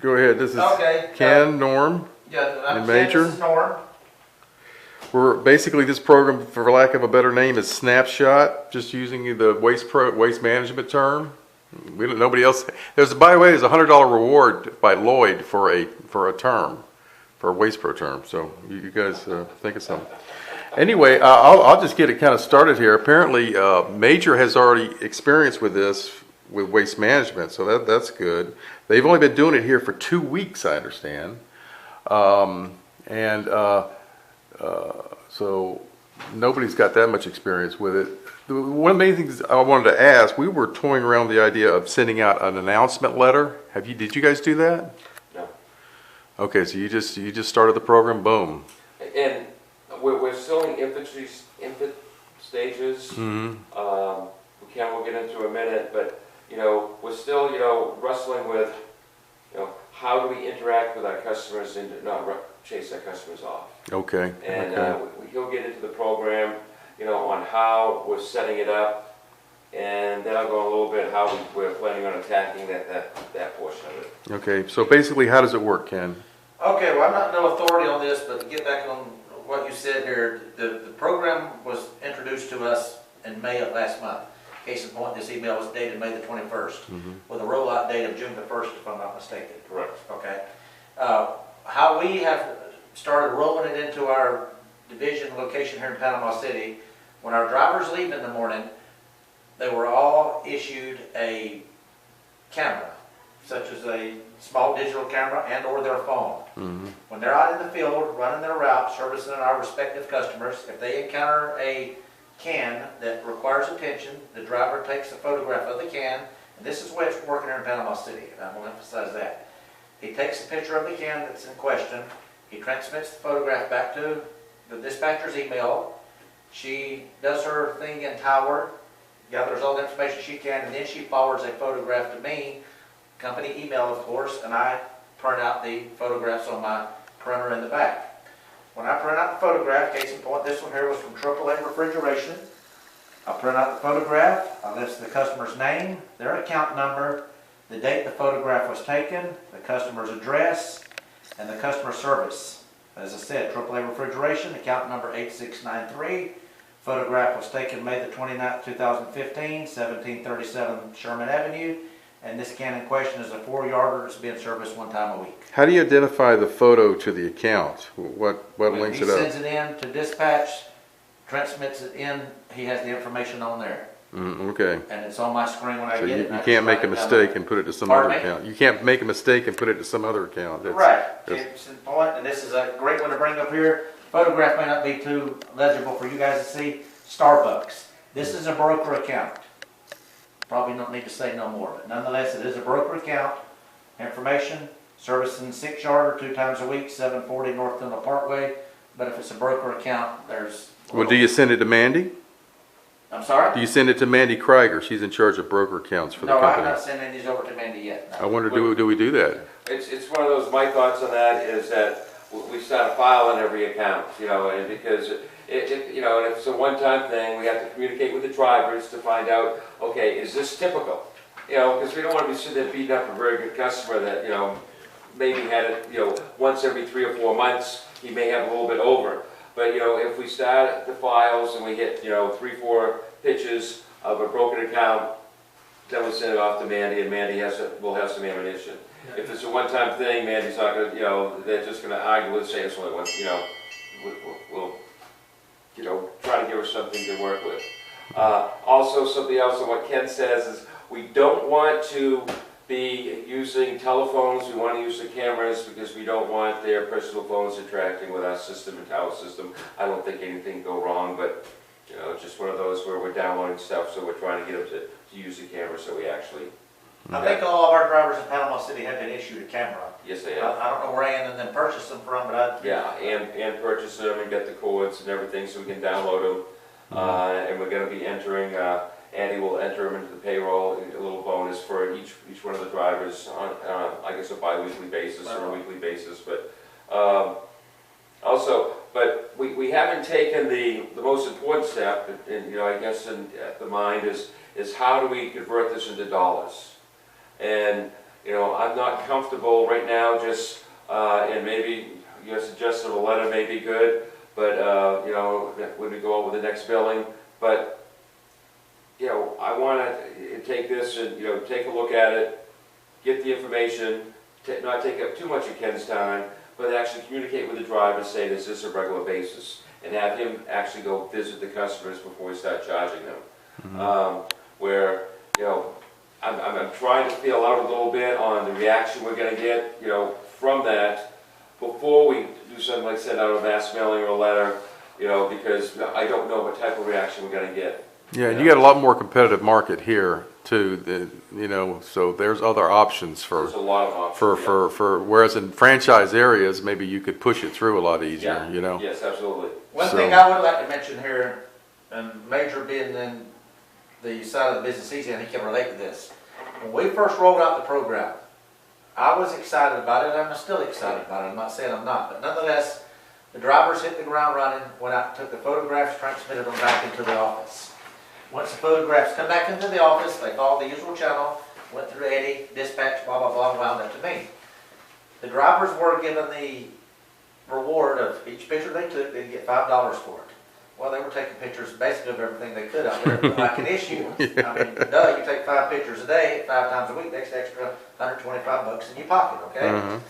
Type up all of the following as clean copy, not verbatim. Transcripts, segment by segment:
Go ahead. This is Okay. Ken, Norm, Yeah, and Major. This is Norm. We're basically, this program, for lack of a better name, is Snapshot. Just using the waste management term. We don't, nobody else. By the way, there's a $100 reward by Lloyd for a term, for a Waste Pro term. So you guys think of something. Anyway, I'll just get it kind of started here. Apparently, Major has already experience with this with waste management, so that's good. They've only been doing it here for 2 weeks, I understand, so nobody's got that much experience with it. One of the main things I wanted to ask, we were toying around the idea of sending out an announcement letter. Did you guys do that? No. Okay, so you just started the program, boom. And we're still in infant stages. Mm-hmm. We'll get into in a minute, but we're still wrestling with how do we interact with our customers and not chase our customers off. Okay. And okay. he'll get into the program, on how we're setting it up, and then I'll go a little bit how we're planning on attacking that portion of it. Okay, so basically, how does it work, Ken? Okay, well, I'm not no authority on this, but to get back on what you said here, the program was introduced to us in May of last month. Case in point, this email was dated May the 21st, with a rollout date of June the 1st, if I'm not mistaken. Correct. Okay. How we have started rolling it into our division location here in Panama City, when our drivers leave in the morning, they were all issued a camera, such as a small digital camera and or their phone. When they're out in the field running their route, servicing our respective customers, if they encounter a can that requires attention, the driver takes a photograph of the can, and this is the way it's working here in Panama City, and I'm going to emphasize that. He takes a picture of the can that's in question, he transmits the photograph back to the dispatcher's email, she does her thing in Tower, gathers all the information she can, and then she forwards a photograph to me, company email of course, and I print out the photographs on my printer in the back. When I print out the photograph, case in point, this one here was from AAA Refrigeration. I print out the photograph, I list the customer's name, their account number, the date the photograph was taken, the customer's address, and the customer service. As I said, AAA Refrigeration, account number 8693. Photograph was taken May the 29th, 2015, 1737 Sherman Avenue. And this can in question is a 4-yarder that's being serviced 1 time a week. How do you identify the photo to the account? What links it up? He sends it in to dispatch, transmits it in, he has the information on there. Okay. And it's on my screen when I get it. You can't make a mistake and put it to some other account. You can't make a mistake and put it to some other account. Right. It's in point, and this is a great one to bring up here. Photograph may not be too legible for you guys to see. Starbucks. This is a broker account. Probably don't need to say no more, but nonetheless, it is a broker account. Information, servicing 6-yarder 2 times a week, 740 North Tundle Parkway. But if it's a broker account, there's... Well, do you send it to Mandy? I'm sorry? Do you send it to Mandy Krieger? She's in charge of broker accounts for the No, company. I'm not sending these over to Mandy yet. No. I wonder, do we do that? It's one of those, my thoughts on that is that we start a file on every account, and because and if it's a one-time thing, we have to communicate with the drivers to find out, okay, is this typical? Because we don't want to be sitting there beating up a very good customer that, maybe had it, once every 3 or 4 months, he may have a little bit over. But, if we start the files and we get, 3-4 pitches of a broken account, then we send it off to Mandy, and Mandy will have some ammunition. Yeah. If it's a one-time thing, Mandy's not going to, they're just going to argue with, say it's only one, we'll try to give her something to work with. Also, something else on what Ken says is we don't want to be using telephones. We want to use the cameras because we don't want their personal phones interacting with our system and Tower system. I don't think anything go wrong, but just one of those where we're downloading stuff, so we're trying to get them to use the camera so we actually... I think all of our drivers in Panama City have been issued a camera. Yes, they have. I don't know where Ann and then purchased them from, but Yeah, and purchase them and get the cords and everything so we can download them. And we're going to be entering, Andy will enter them into the payroll, a little bonus for each one of the drivers on, I guess, a bi-weekly basis or a weekly basis. But we haven't taken the most important step, and I guess at the mind is how do we convert this into dollars? And You know, I'm not comfortable right now just, and maybe your suggestion of a letter may be good, but, you know, when we go over the next billing, but, you know, I want to take this and, you know, take a look at it, get the information, not take up too much of Ken's time, but actually communicate with the driver, say this is a regular basis, and have him actually go visit the customers before we start charging them. Where, you know, I'm trying to feel out a little bit on the reaction we're going to get, you know, from that before we do something like send out a mass mailing or a letter, you know, because I don't know what type of reaction we're going to get. Yeah, and you got a lot more competitive market here too, you know, so there's other options There's a lot of options. for whereas in franchise areas, maybe you could push it through a lot easier, Yeah. you know? Yes, absolutely. One So- thing I would like to mention here, and Major being in the side of the business he's in, he can relate to this. When we first rolled out the program, I was excited about it, and I'm still excited about it. I'm not saying I'm not, but nonetheless, the drivers hit the ground running, went out, took the photographs, transmitted them back into the office. Once the photographs come back into the office, they followed the usual channel, went through Eddie, dispatch, blah, blah, blah, wound up to me. The drivers were given the reward of each picture they took, they'd get $5 for it. Well, they were taking pictures basically of everything they could out there, like an issue. I mean, you take 5 pictures a day, 5 times a week, that's extra $125 in your pocket, okay?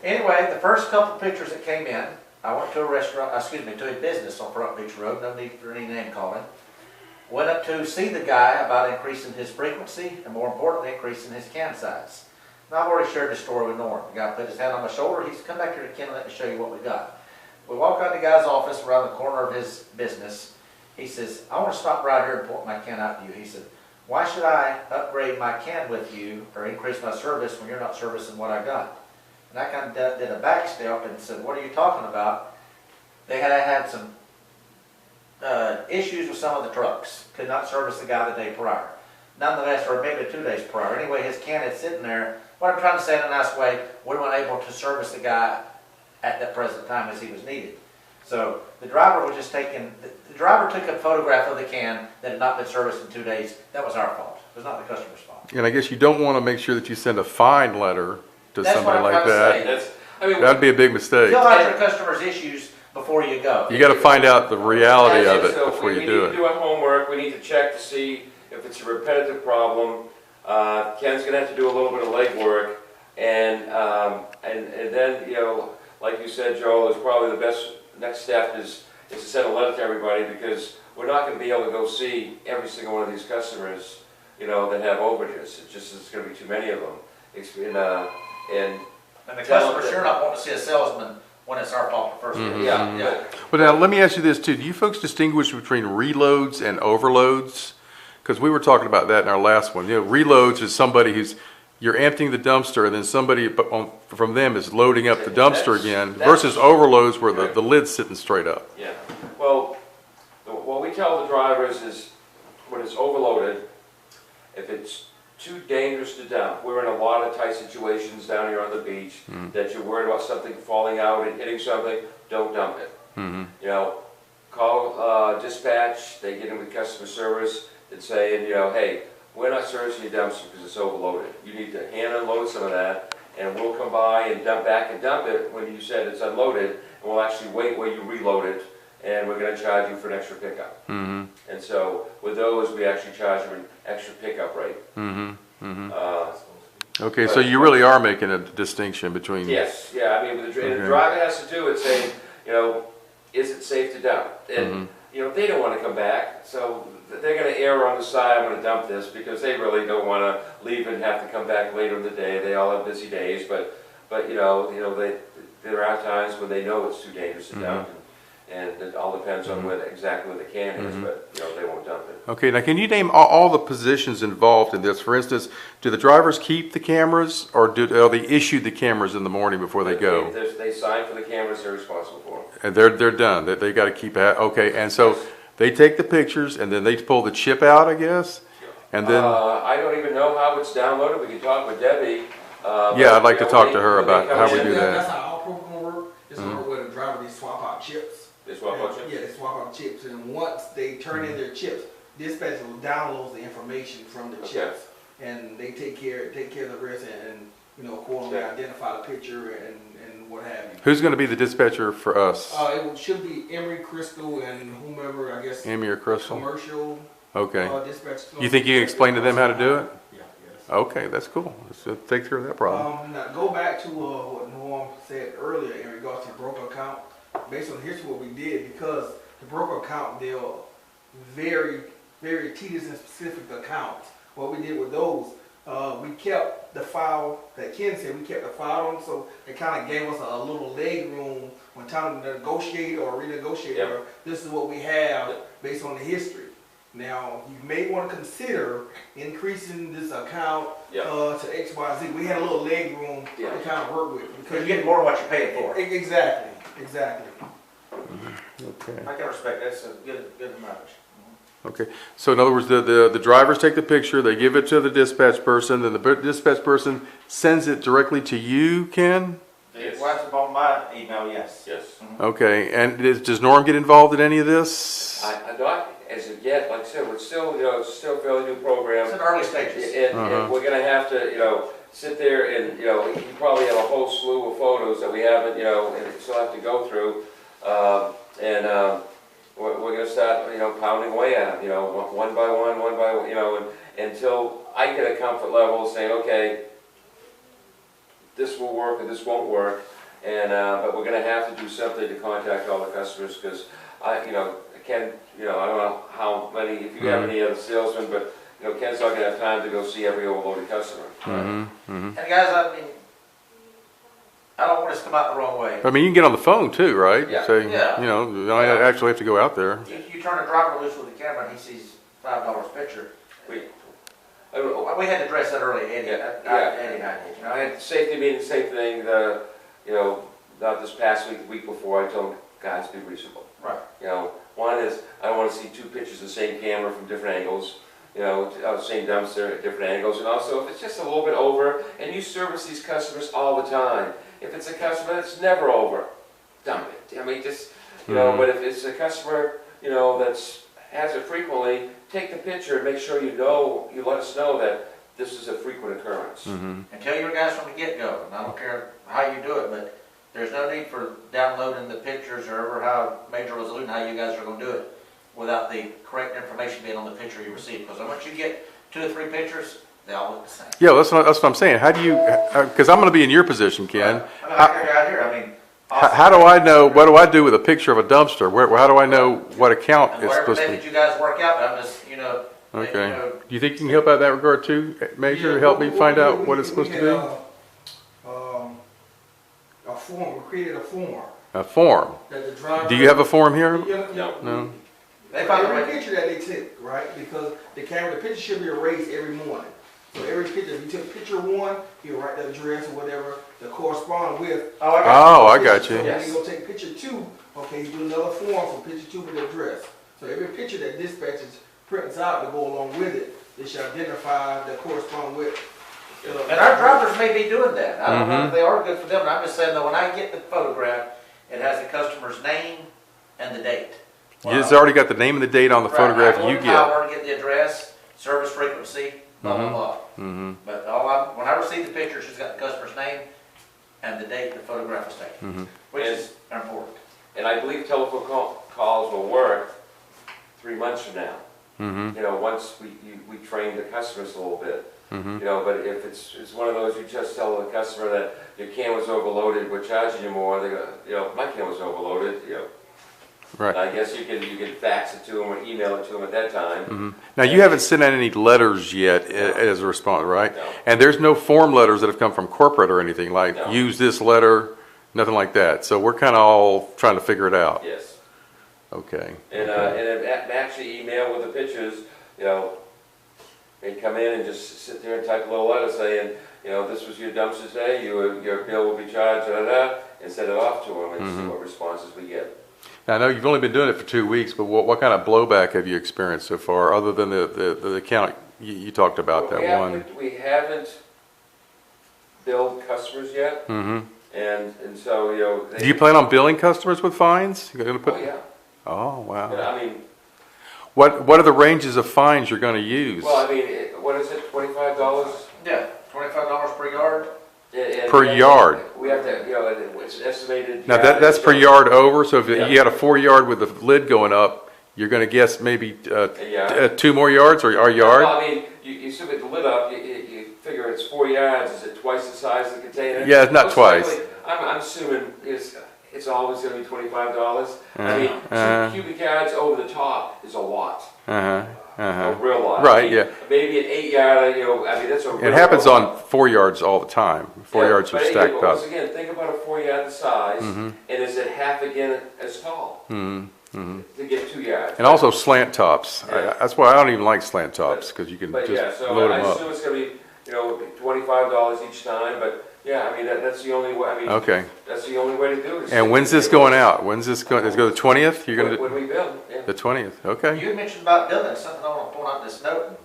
Anyway, the first couple pictures that came in, I went to a restaurant, to a business on Front Beach Road, no need for any name calling. Went up to see the guy about increasing his frequency and more importantly, increasing his can size. Now, I've already shared this story with Norm. The guy put his hand on my shoulder. He said, come back here to Ken and let me show you what we got. We walk out the guy's office around the corner of his business. He says, I want to stop right here and point my can out to you. He said, why should I upgrade my can with you or increase my service when you're not servicing what I got? And I kind of did a back step and said, what are you talking about? They had some issues with some of the trucks. Could not service the guy the day prior. Nonetheless, or maybe 2 days prior. Anyway, his can is sitting there. What I'm trying to say in a nice way, we weren't able to service the guy at that present time as he was needed. So the driver was just taking, the driver took a photograph of the can that had not been serviced in 2 days. That was our fault. It was not the customer's fault. And I guess you don't want to make sure that you send a fine letter to That's what somebody I'm like trying to that. say. That's, I mean, That'd be a big mistake. Fill out your customer's issues before you go. You got to find out the reality of it so before you we do need to it. do our homework, we need to check to see if it's a repetitive problem. Ken's gonna have to do a little bit of legwork, and then, you know, like you said, Joel, is probably the best next step is to send a letter to everybody, because we're not gonna be able to go see every single one of these customers, you know, that have overages. It's just, there's gonna be too many of them. And the customer's sure not wanting to see a salesman when it's our fault the first day. Yeah. But now let me ask you this too. Do you folks distinguish between reloads and overloads? Because we were talking about that in our last one. You know, reloads is somebody who's, you're emptying the dumpster and then somebody from them is loading up the dumpster again versus overloads where the lid's sitting straight up. Yeah, well, what we tell the drivers is when it's overloaded, if it's too dangerous to dump, we're in a lot of tight situations down here on the beach that you're worried about something falling out and hitting something, don't dump it. You know, call dispatch, they get in with customer service and say, you know, hey, we're not servicing your dumpster because it's overloaded. You need to hand unload some of that, and we'll come by and dump it when you said it's unloaded, and we'll actually wait while you reload it, and we're going to charge you for an extra pickup. And so with those, we actually charge them an extra pickup rate. Okay, so you really are making a distinction between. Yes, yeah, I mean, the driver has to do it, saying, you know, is it safe to dump? And, you know, they don't want to come back, so they're going to err on the side, I'm going to dump this, because they really don't want to leave and have to come back later in the day. They all have busy days, but you know, there are times when they know it's too dangerous to dump, and it all depends on exactly where the can is, but, you know, they won't dump it. Okay, now can you name all the positions involved in this? For instance, do the drivers keep the cameras, or are they issue the cameras in the morning before they go? They sign for the cameras, they're responsible for them. And they're done. They got to keep it. Okay, and so they take the pictures and then they pull the chip out, I guess, and then. I don't even know how it's downloaded. We can talk with Debbie. Yeah, I'd like to talk to her about how we do That's that. how our program work. It's gonna work where the driver, they swap out chips. They swap out chips? Yeah, they swap out chips, and once they turn in their chips, dispatch will download the information from the chips and they take care of the rest and accordingly identify the picture and what have you. Who's going to be the dispatcher for us? Should be Emery, Crystal, and whomever, I guess, Amy or Crystal? commercial Okay. dispatch. You think you can explain to them how to do it? Yeah, yes. Okay, that's cool. Let's take care of that problem. Now go back to what Norm said earlier in regards to broker account. Based on history, what we did, because the broker account deal very, very tedious and specific accounts. What we did with those, we kept the file that Ken said. We kept the file on, so it kind of gave us a little leg room when time to negotiate or renegotiate. Yep. Or this is what we have based on the history. Now, you may want to consider increasing this account to X, Y, Z. We had a little leg room to kind of work with. Because you get more than what you're paying for. Exactly. Okay. I can respect that's a good amount. Okay. So in other words, the drivers take the picture, they give it to the dispatch person, then the dispatch person sends it directly to you, Ken? It was on my email, yes. Yes. Okay. And does Norm get involved in any of this? I not as of yet, like I said, we're still, it's still a fairly new program. It's in early stages. And we're gonna have to, sit there and, we probably have a whole slew of photos that we haven't, and we still have to go through. We're gonna start, pounding away at them, one by one, and until I get a comfort level saying, okay, this will work or this won't work. But we're gonna have to do something to contact all the customers, because I don't know how many, if you have any other salesmen, but Ken's not gonna have time to go see every overloaded customer. And guys, I don't want us to come out the wrong way. I mean, you can get on the phone too, right? Yeah. So, Yeah. you don't actually have to go out there. If you turn a driver loose with a camera and he sees $5 picture, we had to address that early, Eddie. Eddie and I did. I had safety meeting, same thing, not this past week before, I told guys, be reasonable. Right. One is, I don't want to see two pictures of the same camera from different angles, same dumpster at different angles, and also if it's just a little bit over, and you service these customers all the time, if it's a customer that's never over, dump it. I mean, just, but if it's a customer, that's has it frequently, take the picture and make sure you let us know that this is a frequent occurrence. And tell your guys from the get-go, and I don't care how you do it, but there's no need for downloading the pictures or ever how major resolution, how you guys are going to do it without the correct information being on the picture you receive. Because once you get 2 or 3 pictures, they all look the same. Yeah, that's what I'm saying. How do you, because I'm going to be in your position, Ken. How do I know, what do I do with a picture of a dumpster? How do I know what account it's Whatever supposed day to that be? you guys work out, but I'm just, Okay. Do you think you can help out in that regard too, Major, to help me find out what it's supposed to be? A form, we created a form A form. that the driver. Do you have a form here? No. No. They find the Every right picture that they took, right? Because the picture should be erased every morning. So every picture, if you took picture 1, you write the address or whatever to correspond with. Oh, I got Oh, I got you. So when Yes. you go take picture 2, okay, you do another form for picture 2 with the address. So every picture that dispatches prints out to go along with it, they should identify that correspond with. And our drivers may be doing that. I don't know if they are good for them, but I'm just saying that when I get the photograph, it has the customer's name and the date. It's already got the name and the date on the photograph I go you to get. Power to get the address, service frequency, blah, blah, blah. But when I receive the picture, she's got the customer's name and the date the photograph was taken, which is important. And I believe telephone calls will work 3 months from now. Once we train the customers a little bit. But if it's one of those, you just tell the customer that your can was overloaded, we're charging you more, they go, my can was overloaded, Right. I guess you can fax it to them or email it to them at that time. Now, you haven't sent out any letters yet as a response, right? No. And there's no form letters that have come from corporate or anything like, No. use this letter, nothing like that. So we're kind of all trying to figure it out. Yes. Okay. And actually email with the pictures, and come in and just sit there and type a little letter saying, this was your dumpster today, your bill will be charged, and send it off to them and see what responses we get. Now, I know you've only been doing it for 2 weeks, but what kind of blowback have you experienced so far, other than the account you talked about, that one? We haven't billed customers yet, and so, Do you plan on billing customers with fines? You're gonna put? Oh, yeah. Oh, wow. I mean, What are the ranges of fines you're going to use? well, I mean, what is it, $25? Yeah, $25 per yard. Per yard. We have to, you know, it's estimated. Now, yeah, that's per yard over, so if Yeah. you had a 4-yard with the lid going up, you're gonna guess maybe, Yeah. 2 more yards or a yard? Well, I mean, you assume it lit up, you figure it's 4 yards, is it twice the size of the container? Yeah, it's not Most twice. likely, I'm assuming it's always gonna be $25. I mean, Uh-huh. 2 cubic yards over the top is a lot, Uh-huh, a uh-huh. real lot. Right, I mean, yeah. Maybe an 8 yard, you know, I mean, that's a real It happens lot. on 4 yards all the time. 4 Yeah, yards are but again, stacked up. Once again, think about a 4 yard the size, Mm-hmm. and is it half again as tall to get 2 yards? And also slant tops. Yeah. That's why I don't even like slant tops, because you can But yeah, just so load I them up. assume it's gonna be, you know, $25 each time, but yeah, I mean, that's the only way, I mean, Okay. that's the only way to do it. And when's this going out? When's this going, does it go the 20th? You're When gonna, when we build, yeah. the 20th, okay. You had mentioned about buildings, something I want to point out in this note, and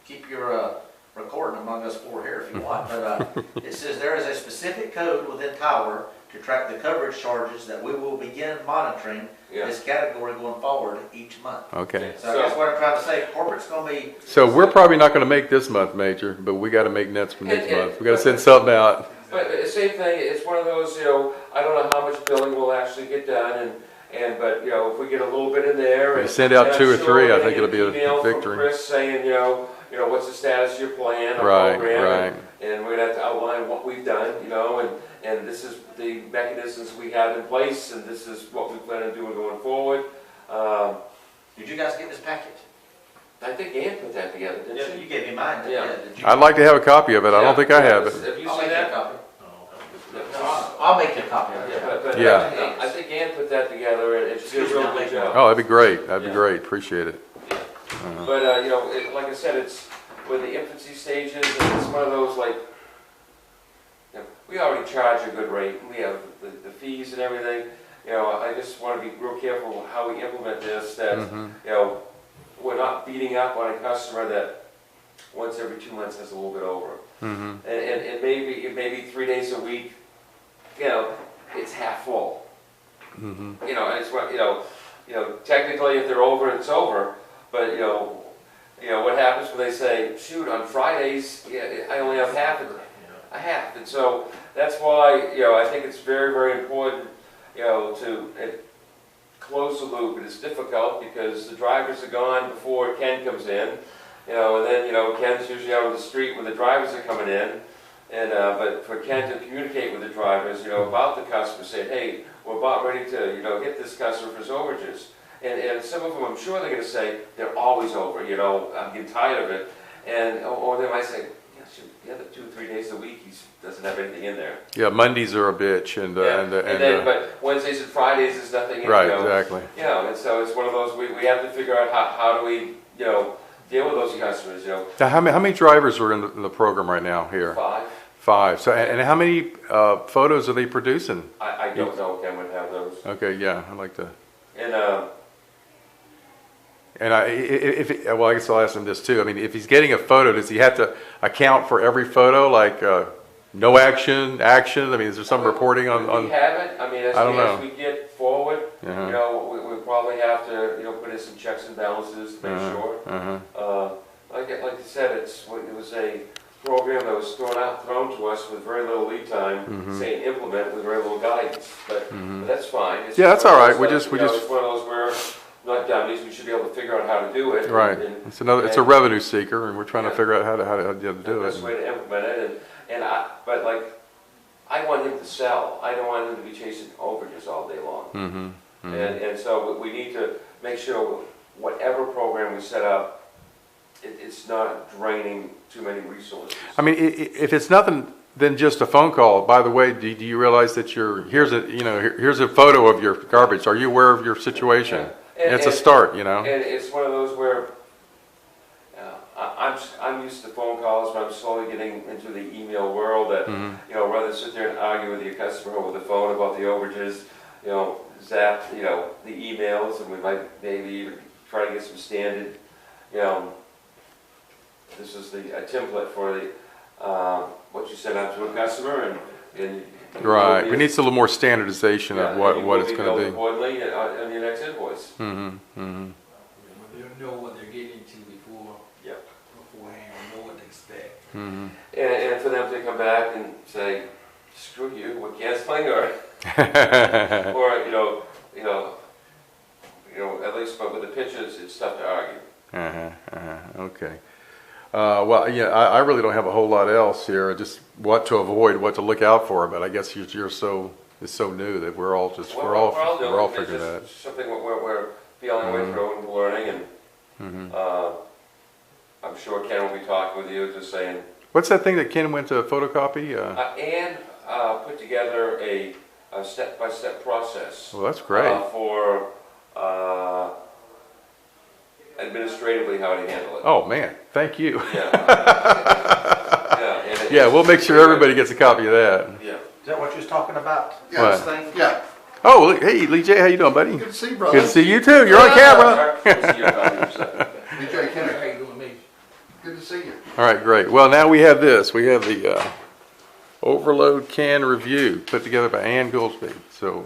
keep your recording among us four here if you want, but it says there is a specific code within Tower to track the coverage charges that we will begin monitoring Yeah. this category going forward each month. Okay. So I guess what I'm trying to say, corporate's gonna be, So we're probably not gonna make this month, Major, but we gotta make next And- month. We gotta send something out. But the same thing, it's one of those, you know, I don't know how much billing will actually get done, but, you know, if we get a little bit in there. You and- send out and I'm 2 or sure 3, I we're think gonna it'll be get a an email from victory. Chris saying, you know, what's the status of your plan, or Right, program, right. and we're gonna have to outline what we've done, you know, and this is the mechanisms we have in place, and this is what we plan on doing going forward. did you guys get this packet? I think Ann put that together, didn't Yeah, she? you gave me mine, Yeah. did you? I'd like to have a copy of it. I don't think I have it. Have you I'll seen make you a that? copy. Yeah. I'll make you a copy of Yeah, it. but Yeah. I think Ann put that together, and she did a real good job. Oh, that'd be great. That'd be Yeah. great. Appreciate it. But, you know, like I said, it's with the infancy stages, and it's one of those, like, you know, we already charge a good rate, and we have the fees and everything. You know, I just want to be real careful how we implement this, that, Mm-hmm. you know, we're not beating up on a customer that once every 2 months has a little bit over. Mm-hmm. And maybe 3 days a week, you know, it's half full. Mm-hmm. You know, and it's what, you know, technically if they're over, it's over, but, you know, what happens when they say, shoot, on Fridays, yeah, I only have a half, and so that's why, you know, I think it's very, very important, you know, to close the loop, and it's difficult because the drivers are gone before Ken comes in, you know, and then, you know, Ken's usually out on the street when the drivers are coming in, and, but for Ken to communicate with the drivers, you know, about the customer, say, hey, we're about ready to, you know, get this customer for his overages. And some of them, I'm sure they're gonna say, they're always over, you know, I'm getting tired of it. Or they might say, yeah, shoot, the other 2 or 3 days a week, he doesn't have anything in there. Yeah, Mondays are a bitch, and But Wednesdays and Fridays, there's nothing in, right, you know. exactly. You know, and so it's one of those, we have to figure out how do we, you know, deal with those customers, you know. Now, how many drivers are in the program right now here? 5, 5. So, and how many photos are they producing? I don't know if Ken would have those. Okay, yeah, I'd like to. And, And well, I guess I'll ask him this too. I mean, if he's getting a photo, does he have to account for every photo, like no action? I mean, is there some reporting We on? haven't, I mean, I don't know. as we get forward, Uh-huh. you know, we probably have to, you know, put in some checks and balances to make sure. Uh-huh. Like I said, it was a program that was thrown to us with very little lead time, saying implement with very little guidance, but that's fine. It's Yeah, that's one of all right. those, We like, just- you know, it's one of those where, not dummies, we should be able to figure out how to do it. Right. and- It's a and- revenue seeker, and we're trying to Yeah. figure out how to do the it. best way to implement it, but like, I want him to sell, I don't want him to be chasing overages all day long. Mm-hmm. And so we need to make sure whatever program we set up, it's not draining too many resources. I mean, if it's nothing than just a phone call, by the way, do you realize that here's a photo of your garbage? Are you aware of your situation? Yeah. And it's a start, you know? And it's one of those where I'm used to phone calls, but I'm slowly getting into the email world that, you know, rather than sit there and argue with your customer over the phone about the overages, you know, zap, you know, the emails, and we might maybe even try to get some standard, you know, this is a template for the, what you send out to a customer, and Right. We need a little more standardization of what it's going to be. Accordingly on your next invoice. Mm-hmm. Mm-hmm. They'll know what they're getting into before Yeah. beforehand. And for them to come back and say, screw you, we're canceling, or, or, at least, but with the pitches, it's tough to argue. Okay. Well, yeah, I really don't have a whole lot else here, just what to avoid, what to look out for, but I guess it's so new that we're all figuring that. It's just something we're feeling our way through and learning, and I'm sure Ken will be talking with you, just saying. What's that thing that Ken went to photocopy? And put together a step-by-step process. Well, that's great. For administratively how to handle it. Oh, man, thank you. Yeah. Yeah, we'll make sure everybody gets a copy of that. Yeah. Is that what you was talking about? Yeah, This thing? yeah. Oh, hey, Lee J, how you doing, buddy? Good to see you, brother. Good to see you too. You're on camera. BJ Kenner, How you doing, me? good to see you. All right, great. Well, now we have this. We have the overload can review put together by Ann Goolsby. So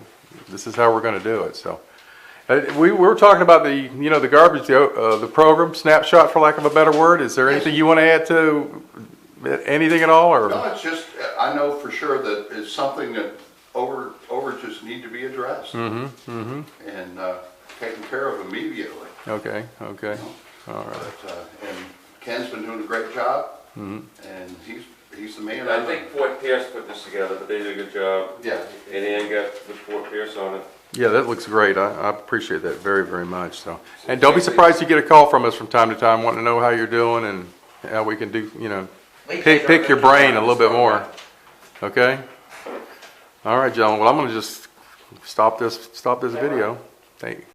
this is how we're going to do it. So we were talking about the garbage, the program snapshot, for lack of a better word. Is there anything you want to add to anything at all, or? No, it's just, I know for sure that it's something that overages need to be addressed. And taken care of immediately. Okay. All right. But, and Ken's been doing a great job, and he's the man. I think Fort Pierce put this together, but they did a good job. Yeah. And Ann got the Fort Pierce on it. Yeah, that looks great. I appreciate that very, very much. So, and don't be surprised you get a call from us from time to time wanting to know how you're doing and how we can do, pick your brain a little bit more. Okay? All right, gentlemen. Well, I'm going to just stop this video. Thank you.